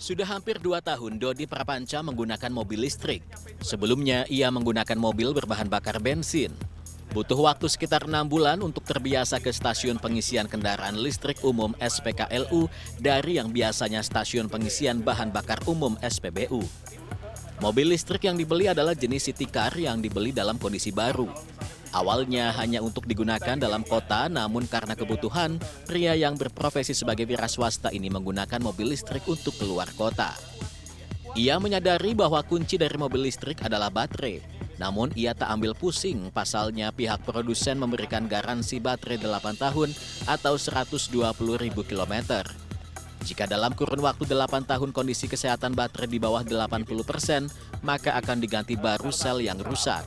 Sudah hampir 2 tahun Dodi Prapanca menggunakan mobil listrik. Sebelumnya ia menggunakan mobil berbahan bakar bensin. Butuh waktu sekitar 6 bulan untuk terbiasa ke stasiun pengisian kendaraan listrik umum SPKLU dari yang biasanya stasiun pengisian bahan bakar umum SPBU. Mobil listrik yang dibeli adalah jenis city car yang dibeli dalam kondisi baru. Awalnya hanya untuk digunakan dalam kota, namun karena kebutuhan, pria yang berprofesi sebagai wira swasta ini menggunakan mobil listrik untuk keluar kota. Ia menyadari bahwa kunci dari mobil listrik adalah baterai. Namun ia tak ambil pusing, pasalnya pihak produsen memberikan garansi baterai 8 tahun atau 120.000 km. Jika dalam kurun waktu 8 tahun kondisi kesehatan baterai di bawah 80%, maka akan diganti baru sel yang rusak.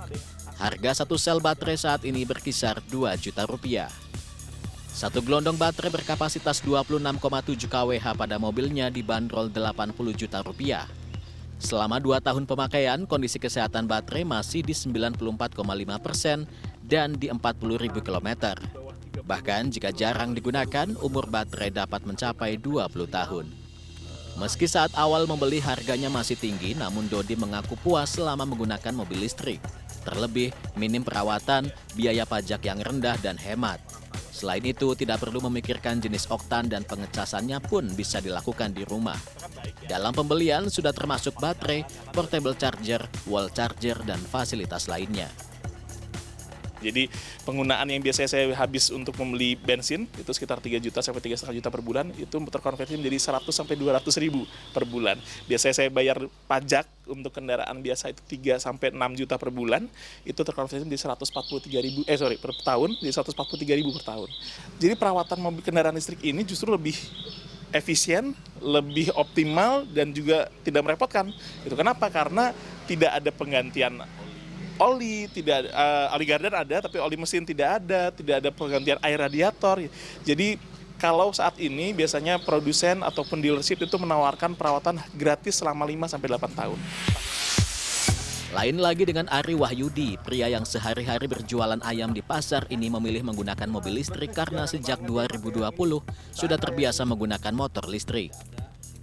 Harga satu sel baterai saat ini berkisar 2 juta rupiah. Satu gelondong baterai berkapasitas 26,7 kWh pada mobilnya dibanderol 80 juta rupiah. Selama 2 tahun pemakaian, kondisi kesehatan baterai masih di 94,5% dan di 40.000 km. Bahkan jika jarang digunakan, umur baterai dapat mencapai 20 tahun. Meski saat awal membeli harganya masih tinggi, namun Dodi mengaku puas selama menggunakan mobil listrik. Terlebih, minim perawatan, biaya pajak yang rendah dan hemat. Selain itu, tidak perlu memikirkan jenis oktan dan pengecasannya pun bisa dilakukan di rumah. Dalam pembelian sudah termasuk baterai, portable charger, wall charger, dan fasilitas lainnya. Jadi penggunaan yang biasanya saya habis untuk membeli bensin itu sekitar 3 juta sampai 3,5 juta per bulan, itu terkonversi menjadi 100 sampai 200 ribu per bulan. Biasanya saya bayar pajak untuk kendaraan biasa itu 3 sampai 6 juta per bulan, itu terkonversi menjadi 143 ribu per tahun, jadi 143 ribu per tahun. Jadi perawatan mobil kendaraan listrik ini justru lebih efisien, lebih optimal, dan juga tidak merepotkan. Itu kenapa? Karena tidak ada penggantian oli, tidak oli gardan ada, tapi oli mesin tidak ada penggantian air radiator. Jadi kalau saat ini biasanya produsen ataupun dealership itu menawarkan perawatan gratis selama 5 sampai 8 tahun. Lain lagi dengan Ari Wahyudi, pria yang sehari-hari berjualan ayam di pasar ini memilih menggunakan mobil listrik karena sejak 2020 sudah terbiasa menggunakan motor listrik.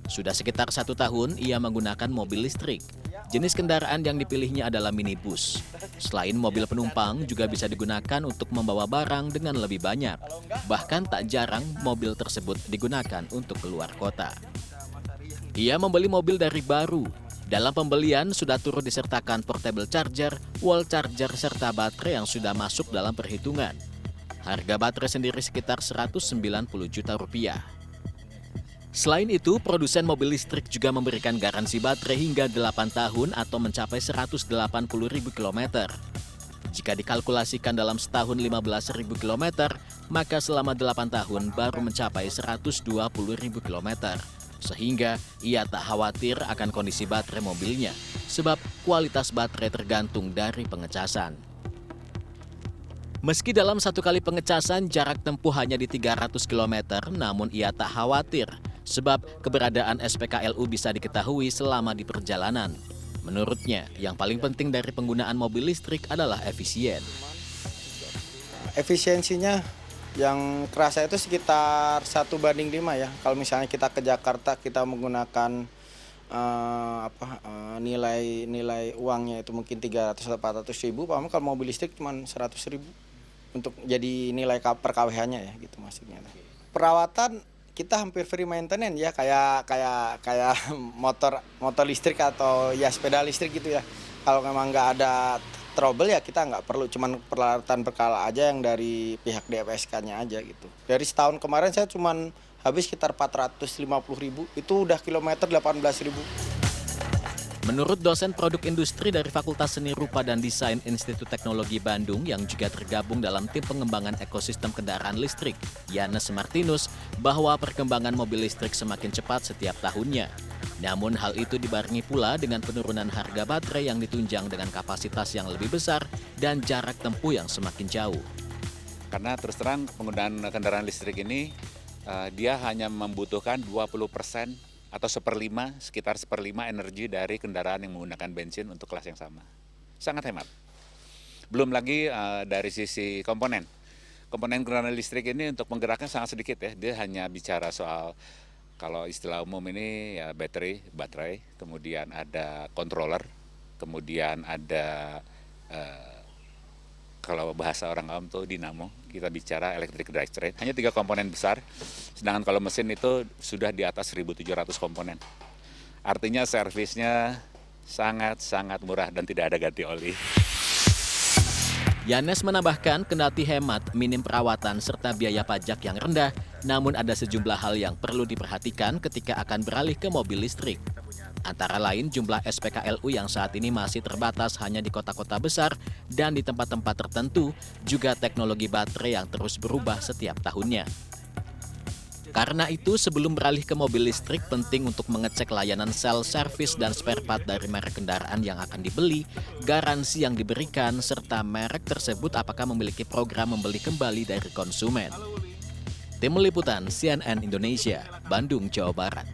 Sudah sekitar 1 tahun ia menggunakan mobil listrik. Jenis kendaraan yang dipilihnya adalah minibus. Selain mobil penumpang, juga bisa digunakan untuk membawa barang dengan lebih banyak. Bahkan tak jarang mobil tersebut digunakan untuk keluar kota. Ia membeli mobil dari baru. Dalam pembelian sudah turut disertakan portable charger, wall charger, serta baterai yang sudah masuk dalam perhitungan. Harga baterai sendiri sekitar 190 juta rupiah. Selain itu, produsen mobil listrik juga memberikan garansi baterai hingga 8 tahun atau mencapai 180.000 km. Jika dikalkulasikan dalam setahun 15.000 km, maka selama 8 tahun baru mencapai 120.000 km. Sehingga ia tak khawatir akan kondisi baterai mobilnya, sebab kualitas baterai tergantung dari pengecasan. Meski dalam satu kali pengecasan jarak tempuh hanya di 300 km, namun ia tak khawatir, sebab keberadaan SPKLU bisa diketahui selama di perjalanan. Menurutnya, yang paling penting dari penggunaan mobil listrik adalah efisien. Efisiensinya yang kerasa itu sekitar 1:5 ya. Kalau misalnya kita ke Jakarta, kita menggunakan nilai uangnya itu mungkin 300-400 ribu, kalau mobil listrik cuma 100 ribu untuk jadi nilai per KWH-nya ya gitu maksudnya. Perawatan kita hampir free maintenance ya, kayak motor listrik atau ya sepeda listrik gitu ya. Kalau memang nggak ada trouble ya kita nggak perlu, cuman peralatan berkala aja yang dari pihak DFSK-nya aja gitu. Dari setahun kemarin saya cuman habis sekitar 450 ribu, itu udah kilometer 18 ribu. Menurut dosen produk industri dari Fakultas Seni Rupa dan Desain Institut Teknologi Bandung yang juga tergabung dalam tim pengembangan ekosistem kendaraan listrik, Yanes Martinus, bahwa perkembangan mobil listrik semakin cepat setiap tahunnya. Namun hal itu dibarengi pula dengan penurunan harga baterai yang ditunjang dengan kapasitas yang lebih besar dan jarak tempuh yang semakin jauh. Karena terus terang penggunaan kendaraan listrik ini dia hanya membutuhkan 20% atau sekitar seperlima energi dari kendaraan yang menggunakan bensin untuk kelas yang sama. Sangat hemat. Belum lagi dari sisi komponen. Komponen kendaraan listrik ini untuk menggerakkan sangat sedikit ya. Dia hanya bicara soal Kalau istilah umum ini ya baterai, kemudian ada controller, kemudian ada kalau bahasa orang awam tuh dinamo, kita bicara electric drivetrain. Hanya 3 komponen besar, sedangkan kalau mesin itu sudah di atas 1.700 komponen. Artinya servisnya sangat-sangat murah dan tidak ada ganti oli. Yanes menambahkan kendati hemat, minim perawatan serta biaya pajak yang rendah, namun ada sejumlah hal yang perlu diperhatikan ketika akan beralih ke mobil listrik. Antara lain jumlah SPKLU yang saat ini masih terbatas hanya di kota-kota besar dan di tempat-tempat tertentu, juga teknologi baterai yang terus berubah setiap tahunnya. Karena itu, sebelum beralih ke mobil listrik, penting untuk mengecek layanan sel, servis, dan spare part dari merek kendaraan yang akan dibeli, garansi yang diberikan, serta merek tersebut apakah memiliki program membeli kembali dari konsumen. Tim Liputan CNN Indonesia, Bandung, Jawa Barat.